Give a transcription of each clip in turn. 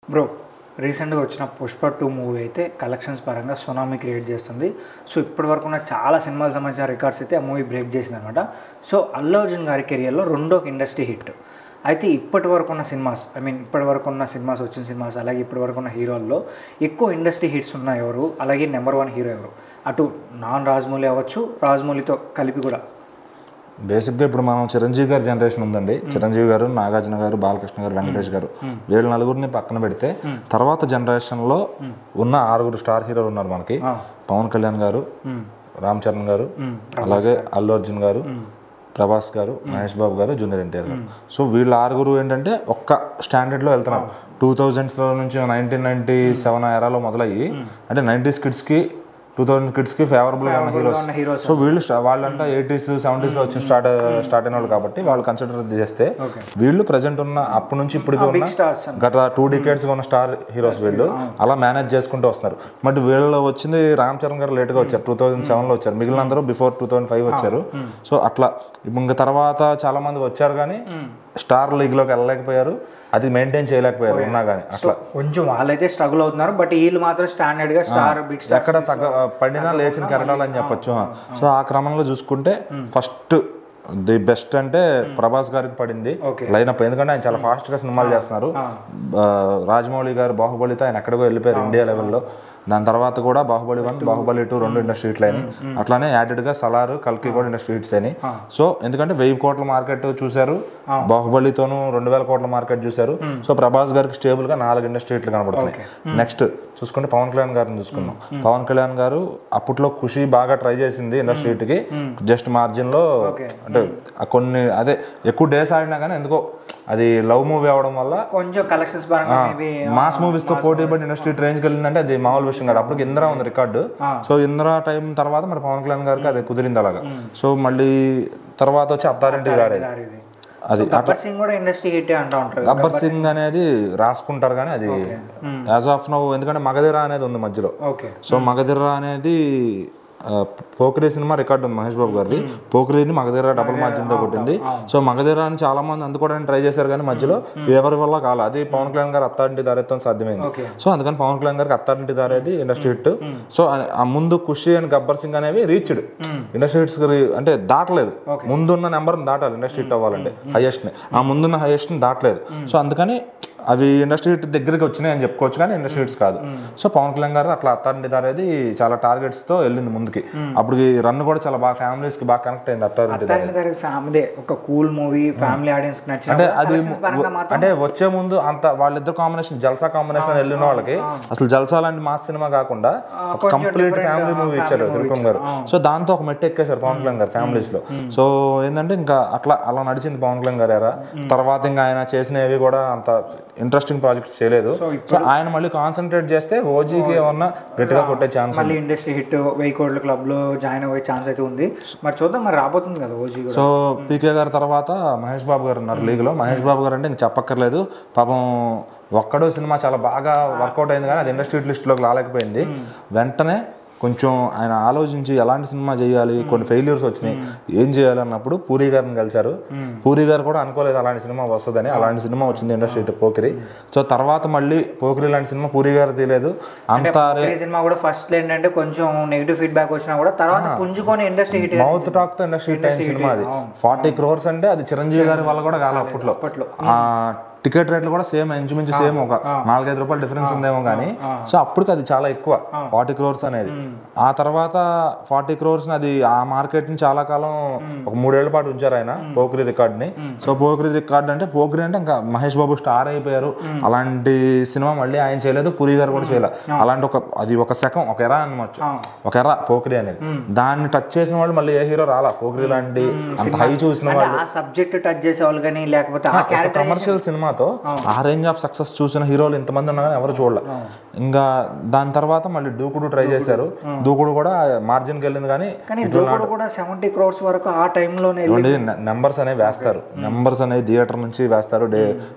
Bro రీసెంట్గా వచ్చిన Pushpa 2 movie అయితే కలెక్షన్స్ పరంగా సునామీ క్రియేట్ చేస్తుంది. సో ఇప్పటి వరకు ఉన్న చాలా సినిమాల సంబంధించిన రికార్డ్స్ అయితే ఆ మూవీ బ్రేక్ చేసింది అనమాట. సో అల్లు అర్జున్ గారి కెరియర్లో రెండో ఇండస్ట్రీ హిట్. అయితే ఇప్పటి వరకు ఉన్న సినిమాస్ వచ్చిన సినిమాస్ అలాగే ఇప్పటి వరకు ఉన్న హీరోల్లో ఎక్కువ ఇండస్ట్రీ హిట్స్ ఉన్న ఎవరు, అలాగే నెంబర్ 1 హీరో ఎవరు, అటు నాన్ రాజమౌళి అవ్వచ్చు, రాజమౌళితో కలిపి కూడా. బేసిక్గా ఇప్పుడు మనం చిరంజీవి గారి జనరేషన్ ఉందండి. చిరంజీవి గారు, నాగార్జున గారు, బాలకృష్ణ గారు, వెంకటేష్ గారు, వీళ్ళ నలుగురిని పక్కన పెడితే తర్వాత జనరేషన్లో ఉన్న 6 స్టార్ హీరోలు ఉన్నారు మనకి. పవన్ కళ్యాణ్ గారు, రామ్ చరణ్ గారు, అలాగే అల్లు అర్జున్ గారు, ప్రభాస్ గారు, మహేష్ బాబు గారు, జూనియర్ ఎన్టీఆర్ గారు. సో వీళ్ళ 6 ఏంటంటే ఒక్క స్టాండర్డ్లో వెళ్తున్నారు. 2000s నుంచి 1997 ఎరాలో మొదలయ్యి అంటే 90s కిడ్స్కి 2000 కిడ్స్కి ఫేవరబుల్గా ఉన్న హీరోస్. సో వీళ్ళు వాళ్ళంతా 80s 70s వచ్చి స్టార్ట్ అయిన వాళ్ళు కాబట్టి వాళ్ళు కన్సిడర్ చేస్తే వీళ్ళు ప్రజెంట్ ఉన్న అప్పటి నుంచి ఇప్పటికి ఉన్న గత 2 decades ఉన్న స్టార్ హీరోస్ వీళ్ళు అలా మేనేజ్ చేసుకుంటూ వస్తున్నారు. బట్ వీళ్ళు వచ్చింది రామ్ చరణ్ గారు లేట్గా వచ్చారు, 2007లో వచ్చారు. మిగిలిన అందరూ బిఫోర్ 2005 వచ్చారు. సో అట్లా ఇంకా తర్వాత చాలా మంది వచ్చారు కానీ స్టార్ లీగ్లోకి వెళ్ళలేకపోయారు, అది మెయింటైన్ చేయలేకపోయారు ఉన్నా కానీ. అట్లా కొంచెం వాళ్ళైతే స్ట్రగుల్ అవుతున్నారు. బట్ వీళ్ళు మాత్రం స్టాండర్డ్ గా స్టార్ బిగ్ స్టార్ ఎక్కడ పడినా లేచిన కెరటాలని చెప్పొచ్చు. సో ఆ క్రమంలో చూసుకుంటే ఫస్ట్ ది బెస్ట్ అంటే ప్రభాస్ గారికి పడింది లైనప్. ఎందుకంటే ఆయన చాలా ఫాస్ట్ గా సినిమాలు చేస్తున్నారు. రాజమౌళి గారు బాహుబలితో ఆయన ఎక్కడికో వెళ్ళిపోయారు ఇండియా లెవెల్లో. దాని తర్వాత కూడా బాహుబలి 1, బాహుబలి 2 2 ఇండస్ట్రీ హిట్లు అయినాయి. అట్లానే యాడెడ్గా సలార్, కల్కి కూడా ఇండస్ట్రీ హిట్స్ అయినాయి. సో ఎందుకంటే 1000 కోట్ల మార్కెట్ చూశారు, బాహుబలితోనూ 2000 కోట్ల మార్కెట్ చూశారు. సో ప్రభాస్ గారికి స్టేబుల్గా 4 ఇండస్ట్రీ హిట్లు కనబడుతున్నాయి. నెక్స్ట్ చూసుకుంటే పవన్ కళ్యాణ్ గారిని చూసుకుందాం. పవన్ కళ్యాణ్ గారు అప్పట్లో ఖుషి బాగా ట్రై చేసింది ఇండస్ట్రీ హిట్కి, జస్ట్ మార్జిన్లో అంటే కొన్ని అదే ఎక్కువ డేస్ ఆడినా కానీ ఎందుకో అది లవ్ మూవీ అవడం వల్ల కొంచెం కలెక్షన్స్ మాస్ మూవీస్ తో పోటీ పడి ఇండస్ట్రీ ట్రైన్కి వెళ్ళిందంటే అది మామూలు విషయం కాదు. అప్పటికి ఇందిరా ఉంది రికార్డు. సో ఇందిరా టైం తర్వాత మరి పవన్ కళ్యాణ్ గారికి అది కుదిరింది అలాగా. సో మళ్ళీ తర్వాత వచ్చి అత్తారింటి రారేది, అది గబ్బర్ సింగ్ కూడా ఇండస్ట్రీ హిట్ అంటూ ఉంటారు. గబ్బర్ సింగ్ అనేది రాసుకుంటారు కానీ అది యాజ్ ఆఫ్ నౌ, ఎందుకంటే మగధిర అనేది ఉంది మధ్యలో. సో మగధిర అనేది పోకిరి సినిమా రికార్డు ఉంది మహేష్ బాబు గారిది. పోకిరిని మగధిర డబుల్ మార్జిన్తో కొట్టింది. సో మగధిర అని చాలా మంది అందుకోవడానికి ట్రై చేశారు కానీ మధ్యలో ఎవరి వల్ల కాదు. అది పవన్ కళ్యాణ్ గారు అత్తారింటి దారేతో సాధ్యమైంది. సో అందుకని పవన్ కళ్యాణ్ గారికి అత్తారింటి దారేది ఇండస్ట్రీ హిట్. సో ఆ ముందు ఖుషి అండ్ గబ్బర్ సింగ్ అనేవి రీచ్డ్ ఇండస్ట్రీ హిట్స్ అంటే దాటలేదు. ముందున్న నెంబర్ని దాటాలి ఇండస్ట్రీ హిట్ అవ్వాలంటే, హైయెస్ట్ని. ఆ ముందున్న హైయెస్ట్ని దాటలేదు. సో అందుకని అవి ఇండస్ట్రీ హిట్ దగ్గరికి వచ్చినాయి అని చెప్పుకోవచ్చు కానీ ఇండస్ట్రీ హిట్స్ కాదు. సో పవన్ కళ్యాణ్ గారు అట్లా అత్తారింటి దారేది చాలా టార్గెట్స్తో వెళ్ళింది ముందుకి. అప్పుడు రన్ కూడా చాలా బాగా ఫ్యామిలీస్కి బాగా కనెక్ట్ అయింది అత్తారింటి దారేది. ఒక కూల్ మూవీ, ఫ్యామిలీ ఆడియన్స్ నచ్చింది. అంటే అది అంటే వచ్చే ముందు అంత వాళ్ళిద్దరు కాంబినేషన్, జల్సా కాంబినేషన్ అని వెళ్ళిన వాళ్ళకి అసలు జల్సా లాంటి మాస్ సినిమా కాకుండా ఒక కంప్లీట్ ఫ్యామిలీ మూవీ ఇచ్చారు త్రివిక్రమ్ గారు. సో దాంతో ఒక మెట్టు ఎక్కేశారు పవన్ కళ్యాణ్ గారు ఫ్యామిలీస్ లో. సో ఏంటంటే ఇంకా అలా నడిచింది పవన్ కళ్యాణ్ గారు ఎరా. తర్వాత ఇంకా ఆయన చేసినవి కూడా అంత ఇంట్రెస్టింగ్ ప్రాజెక్ట్స్ చేయలేదు. సో ఆయన మళ్ళీ కాన్సన్ట్రేట్ చేస్తే ఓజీకి ఏమన్నా గట్టిగా కొట్టే ఛాన్స్, మళ్ళీ ఇండస్ట్రీ హిట్ 1000 కోట్ల క్లబ్ లో జాయిన్ అయ్యే ఛాన్స్ అయితే ఉంది. మరి చూద్దాం, మరి రాబోతుంది కదా ఓజీ. సో పీకే గారి తర్వాత మహేష్ బాబు గారు ఉన్నారు లీగ్ లో. మహేష్ బాబు గారు అంటే ఇంక చెప్పక్కర్లేదు. పాపం ఒక్కడో సినిమా చాలా బాగా వర్కౌట్ అయింది కానీ అది ఇండస్ట్రీ హిట్ లిస్ట్లోకి రాలేకపోయింది. వెంటనే కొంచెం ఆయన ఆలోచించి ఎలాంటి సినిమా చేయాలి, కొన్ని ఫెయిల్యూర్స్ వచ్చినాయి, ఏం చేయాలి అన్నప్పుడు పూరి గారిని కలిశారు. పూరి గారు కూడా అనుకోలేదు అలాంటి సినిమా వస్తుందని. అలాంటి సినిమా వచ్చింది ఇండస్ట్రీ హిట్ పోకిరి. సో తర్వాత మళ్ళీ పోకిరి లాంటి సినిమా పూరి గారు తీయలేదు. అంత సినిమా కూడా ఫస్ట్ ఏంటంటే కొంచెం నెగిటివ్ ఫీడ్బ్యాక్ వచ్చినా కూడా తర్వాత పుంజుకొని ఇండస్ట్రీ హిట్, మౌత్ టాక్ తో ఇండస్ట్రీ హిట్ అయిన సినిమా అది. 40 crores అంటే అది చిరంజీవి గారి వల్ల కూడా కాదు అప్పట్లో. టికెట్ రేట్లు కూడా సేమ్, ఇంచుమించు సేమ్, ఒక 4-5 రూపాయలు డిఫరెన్స్ ఉందేమో కానీ. సో అప్పటికి అది చాలా ఎక్కువ 40 crores అనేది. ఆ తర్వాత 40 crores అది ఆ మార్కెట్ ని చాలా కాలం ఒక 3 ఏళ్ల పాటు ఉంచారు ఆయన పోకిరి రికార్డ్ని. సో పోకిరి రికార్డ్ అంటే పోకిరి అంటే ఇంకా మహేష్ బాబు స్టార్ అయిపోయారు. అలాంటి సినిమా మళ్ళీ ఆయన చేయలేదు, పూరి గారు కూడా చేయలేదు. అలాంటి అది ఒక శకం, ఒక ఎరా అనమాట, ఒక ఎరా పోకిరి అనేది. దాన్ని టచ్ చేసిన వాళ్ళు మళ్ళీ ఏ హీరో రాలా పోకిరి లాంటి అంత హై చూసిన వాళ్ళు. సబ్జెక్ట్ టచ్ చేసేవాళ్ళు కానీ లేకపోతే కమర్షియల్ సినిమాతో ఆ రేంజ్ ఆఫ్ సక్సెస్ చూసిన హీరోలు ఇంతమంది ఉన్నా కానీ ఎవరు చూడలే. ఇంకా దాని తర్వాత మళ్ళీ దూకుడు ట్రై చేశారు. దూకుడు కూడా మార్జిన్కి వెళ్ళింది కానీ 70 crores వరకు ఆ టైంలోనే నెంబర్స్ అనేవి వేస్తారు. నెంబర్స్ అనేవి థియేటర్ నుంచి వేస్తారు,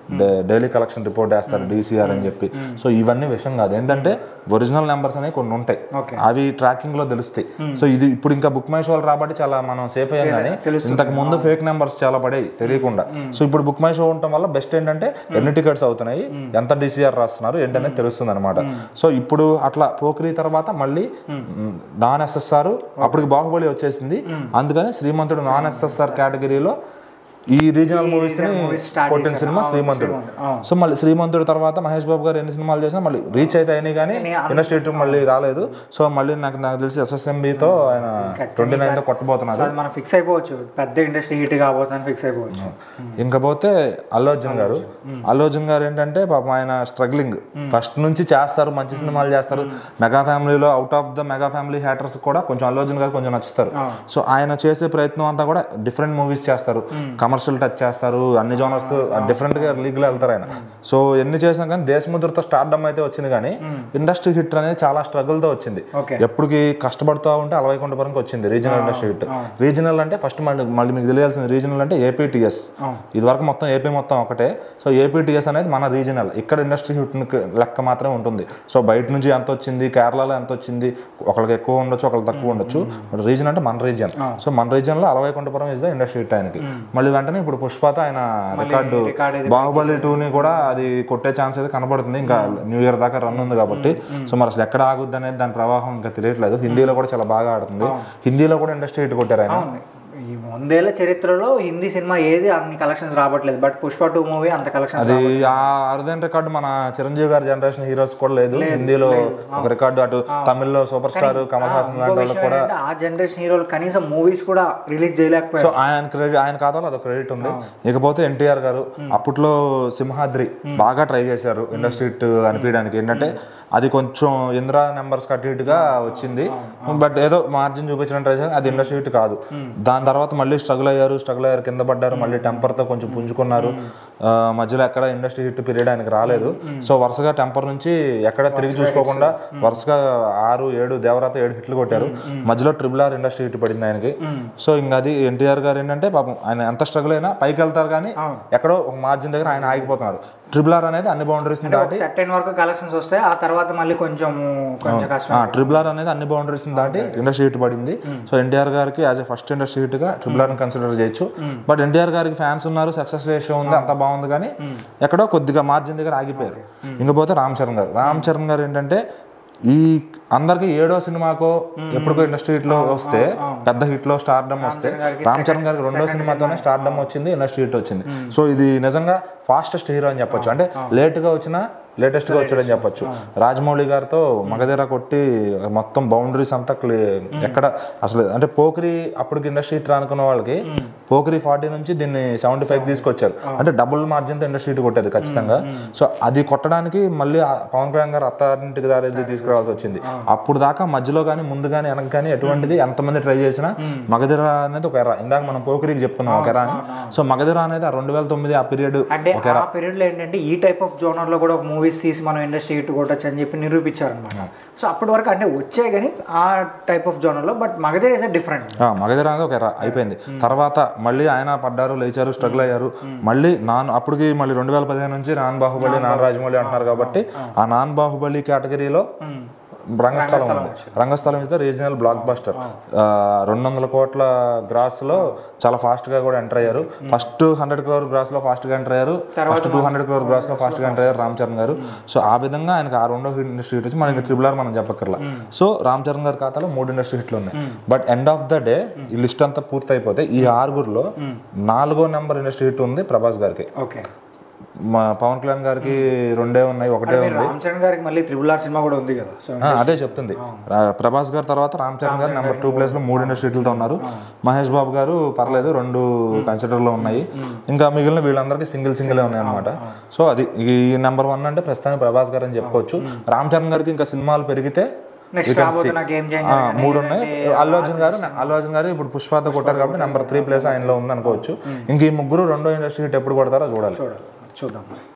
డైలీ కలెక్షన్ రిపోర్ట్ వేస్తారు DCR అని చెప్పి. సో ఇవన్నీ విషయం కాదు. ఏంటంటే ఒరిజినల్ నెంబర్స్ అనేవి కొన్ని ఉంటాయి, అవి ట్రాకింగ్ లో తెలుస్తాయి. సో ఇది ఇప్పుడు ఇంకా బుక్ మై షోలు రాబట్టి చాలా మనం సేఫ్ అయ్యాం కానీ ఇంతకు ముందు ఫేక్ నెంబర్స్ చాలా పడేవి తెలియకుండా. సో ఇప్పుడు బుక్ మై షో ఉండటం వల్ల బెస్ట్ ఏంటంటే ఏంటంటే ఎన్ని టికెట్స్ అవుతున్నాయి, ఎంత డిసిఆర్ రాస్తున్నారు ఏంటనేది తెలుస్తుంది అనమాట. సో ఇప్పుడు అట్లా పోకిరి తర్వాత మళ్ళీ నాన్ ఎస్ఎస్ఆర్, అప్పటికి బాహుబలి వచ్చేసింది, అందుకని శ్రీమంతుడు నాన్ ఎస్ఎస్ఆర్ కేటగిరీలో ఈ రీజనల్ మూవీస్ ని కొట్టిన సినిమా శ్రీమంతుడు. సో మళ్ళీ శ్రీమంతుడు తర్వాత మహేష్ బాబు గారు ఎన్ని సినిమాలు చేసినా మళ్ళీ రీచ్ అయితే అయినాయి కానీ ఇండస్ట్రీ మళ్ళీ రాలేదు. సో మళ్ళీ నాకు తెలిసి SSMB తో ఆయన 29th కొట్టబోతున్నారు. మనం ఫిక్స్ అయిపోవచ్చు, పెద్ద ఇండస్ట్రీ హిట్ కాబోతుందని ఫిక్స్ అయిపోవచ్చు. ఇంకపోతే అల్లు అర్జున్ గారు ఏంటంటే పాపం ఆయన స్ట్రగ్లింగ్ ఫస్ట్ నుంచి చేస్తారు, మంచి సినిమాలు చేస్తారు. మెగా ఫ్యామిలీలో out of the mega family haters కూడా కొంచెం అల్లు అర్జున్ గారు కొంచెం నచ్చుతారు. సో ఆయన చేసే ప్రయత్నం అంతా కూడా డిఫరెంట్ మూవీస్ చేస్తారు, కమర్షియల్ టచ్ చేస్తారు, అన్ని జోనర్స్ డిఫరెంట్ గా లీగ్ లో వెళ్తారు ఆయన. సో ఎన్ని చేసినా కానీ దేశముద్రతో స్టార్డమ్ అయితే వచ్చింది కానీ ఇండస్ట్రీ హిట్ అనేది చాలా స్ట్రగుల్ తో వచ్చింది. ఎప్పటికి కష్టపడుతూ ఉంటే అలవైకుంఠపురంకి వచ్చింది రీజనల్ ఇండస్ట్రీ హిట్. రీజనల్ అంటే ఫస్ట్ మళ్ళీ మీకు తెలియాల్సింది, రీజనల్ అంటే APTS. ఇది వరకు మొత్తం ఏపీ మొత్తం ఒకటే. సో APTS అనేది మన రీజనల్, ఇక్కడ ఇండస్ట్రీ హిట్ లెక్క మాత్రమే ఉంటుంది. సో బయట నుంచి ఎంత వచ్చింది, కేరళలో ఎంత వచ్చింది, ఒకరికి ఎక్కువ ఉండొచ్చు, ఒకరికి తక్కువ ఉండొచ్చు. రీజన్ అంటే మన రీజన్. సో మన రీజన్ లో Ala Vaikunthapuram is the industry hit ఆయనకి. మళ్ళీ వెంటనే ఇప్పుడు పుష్పతో ఆయన రికార్డు బాహుబలి 2ని కూడా అది కొట్టే ఛాన్స్ అయితే కనబడుతుంది. ఇంకా న్యూ ఇయర్ దాకా రన్ ఉంది కాబట్టి. సో మరి అసలు ఎక్కడ ఆగుద్ది అనేది దాని ప్రవాహం ఇంకా తెలియట్లేదు. హిందీలో కూడా చాలా బాగా ఆడుతుంది, హిందీలో కూడా ఇండస్ట్రీ హిట్ కొట్టారు ఆయన. ఈ 100 ఏళ్ల చరిత్రలో హిందీ సినిమా ఏది అన్ని కలెక్షన్స్ రావట్లేదు, బట్ పుష్ప 2 మూవీ అంత కలెక్షన్స్. అది ఆ అరుదైన రికార్డు మన చిరంజీవి గారి జనరేషన్ హీరోస్ కూడా లేదు. హిందీలో ఒక రికార్డు, అటు తమిళ్లో సూపర్ స్టార్ కమల్ హాసన్ లాంటి వాళ్ళు కూడా, ఆ జనరేషన్ హీరోలు కనీసం మూవీస్ కూడా రిలీజ్ చేయలేకపోయారు. సో ఆయన ఖాతాలో అదొక క్రెడిట్ ఉంది. ఇకపోతే ఎన్టీఆర్ గారు అప్పట్లో సింహాద్రి బాగా ట్రై చేశారు ఇండస్ట్రీ హిట్ అనిపించడానికి. ఏంటంటే అది కొంచెం ఇంద్రా నెంబర్స్ కట్టి హిట్గా వచ్చింది, బట్ ఏదో మార్జిన్ చూపించడం ట్రై చేశారు, అది ఇండస్ట్రీ హిట్ కాదు. దాని తర్వాత మళ్ళీ స్ట్రగుల్ అయ్యారు, కింద పడ్డారు, మళ్ళీ టెంపర్తో కొంచెం పుంజుకున్నారు. మధ్యలో ఎక్కడ ఇండస్ట్రీ హిట్ పీరియడ్ ఆయనకి రాలేదు. సో వరుసగా టెంపర్ నుంచి ఎక్కడ తిరిగి చూసుకోకుండా వరుసగా 6, 7 దేవరాత 7 హిట్లు కొట్టారు. మధ్యలో RRR ఇండస్ట్రీ హిట్ పడింది ఆయనకి. సో ఇంకా అది ఎన్టీఆర్ గారు ఏంటంటే పాపం ఆయన ఎంత స్ట్రగుల్ అయినా పైకి వెళ్తారు కానీ ఎక్కడో ఒక మార్జిన్ దగ్గర ఆయన ఆగిపోతున్నారు. RRR అనేది అన్ని బౌండరీస్ దాటి సర్టెన్ వరకు కలెక్షన్స్ వస్తాయి, ఆ తర్వాత మళ్ళీ కొంచెం కష్టం. RRR అనేది అన్ని బౌండరీస్ దాటి ఇండస్ట్రీ హిట్ పడింది. సో ఎన్టీఆర్ గారికి as a first industry hit గా RRR కన్సిడర్ చేయొచ్చు. బట్ ఎన్టీఆర్ గారికి ఫ్యాన్స్ ఉన్నారు, సక్సెస్ రేషియో ఉంది, అంతా బాగుంది కానీ ఎక్కడో కొద్దిగా మార్జిన్ దగ్గర ఆగిపోయారు. ఇంకపోతే రామ్ చరణ్ గారు ఏంటంటే ఈ అందరికి 7వ సినిమాకో ఎప్పటికో ఇండస్ట్రీ హిట్ లో వస్తే, పెద్ద హిట్ లో స్టార్డమ్ వస్తే, రామ్ చరణ్ గారికి 2వ సినిమాతోనే స్టార్డమ్ వచ్చింది, ఇండస్ట్రీ హిట్ వచ్చింది. సో ఇది నిజంగా ఫాస్టెస్ట్ హీరో అని చెప్పొచ్చు. అంటే లేటెస్ట్ గా వచ్చాడని చెప్పొచ్చు. రాజమౌళి గారితో మగధీర కొట్టి మొత్తం బౌండరీస్ అంతా ఎక్కడ అసలు అంటే పోకిరి అప్పటికి ఇండస్ట్రీ హిట్ అనుకున్న వాళ్ళకి పోకిరి 40 నుంచి దీన్ని 75 తీసుకొచ్చారు. అంటే డబుల్ మార్జిన్ తో ఇండస్ట్రీ హిట్ కొట్టేది ఖచ్చితంగా. సో అది కొట్టడానికి మళ్ళీ పవన్ కళ్యాణ్ గారు అత్తారింటికి దారి తీసుకురావాల్సి వచ్చింది. అప్పుడు దాకా మధ్యలో కానీ ముందు కానీ వెనక కానీ ఎటువంటిది ఎంతమంది ట్రై చేసినా మగధీర అనేది ఒక ఎరా. ఇందాక మనం పోకిరికి చెప్పుకున్నాం ఒక ఎరా అని. సో మగధీర అనేది 2009 ఆ పీరియడ్. ఆ పీరియడ్ లో ఏంటంటే ఈ టైప్ ఆఫ్ జోనర్ లో కూడా మూవీస్ తీసి మనం ఇండస్ట్రీ హిట్ కొట్టచ్చు అని చెప్పి నిరూపించారు అనమాట. సో అప్పటి వరకు అంటే వచ్చాయి కానీ ఆ టైప్ ఆఫ్ జోనర్ లో, but Magadheera is different. Magadheera అనేది ఒక ఎరా అయిపోయింది. తర్వాత మళ్ళీ ఆయన పడ్డారు, లేచారు, స్ట్రగుల్ అయ్యారు. మళ్ళీ అప్పటికి మళ్ళీ 2015 నుంచి నాన్ బాహుబలి, నాన్ రాజమౌళి అంటున్నారు కాబట్టి ఆ నాన్ బాహుబలి కేటగిరీలో Rangasthalam is the regional blockbuster. 200 కోట్ల గ్రాస్ లో చాలా ఫాస్ట్ గా కూడా ఎంటర్ అయ్యారు. ఫస్ట్ 100 crore గ్రాస్ లో ఫాస్ట్ గా ఎంటర్ అయ్యారు, ఫస్ట్ 200 crore గ్రాస్ లో ఫాస్ట్ గా ఎంటర్ అయ్యారు రామ్ చరణ్ గారు. సో ఆ విధంగా ఆయనకు ఆ 2వ ఇండస్ట్రీ హిట్ వచ్చి మనకి RRR మనం చెప్పక్కర్లా. సో రామ్ చరణ్ గారి ఖాతాలో 3 ఇండస్ట్రీ హిట్లు ఉన్నాయి. But end of the day ఈ లిస్ట్ అంతా పూర్తి అయిపోతే ఈ 6గురిలో 4వ నెంబర్ ఇండస్ట్రీ హిట్ ఉంది ప్రభాస్ గారికి. పవన్ కళ్యాణ్ గారికి 2 ఉన్నాయి, 1 ఉంది. రామ్ చరణ్ గారికి మళ్ళీ RRR సినిమా కూడా ఉంది కదా. అదే చెప్తుంది. ప్రభాస్ గారి తర్వాత రామ్ చరణ్ గారు నెంబర్ 2 ప్లేస్ లో 3 ఇండస్ట్రీ హిట్లతో ఉన్నారు. మహేష్ బాబు గారు పర్లేదు 2 కన్సిడర్ లో ఉన్నాయి. ఇంకా మిగిలిన వీళ్ళందరికీ సింగిల్ ఉన్నాయి అనమాట. సో అది ఈ నెంబర్ 1 అంటే ప్రస్తుతానికి ప్రభాస్ గారు అని చెప్పుకోవచ్చు. రామ్ చరణ్ గారికి ఇంకా సినిమాలు పెరిగితే 3 ఉన్నాయి. అల్లు అర్జున్ గారు ఇప్పుడు పుష్పతో కొట్టారు కాబట్టి నెంబర్ 3 ప్లేస్ ఆయనలో ఉంది అనుకోవచ్చు. ఇంక ఈ ముగ్గురు 2వ ఇండస్ట్రీ హిట్ ఎప్పుడు కొడతారో చూడాలి. చూద్దాం.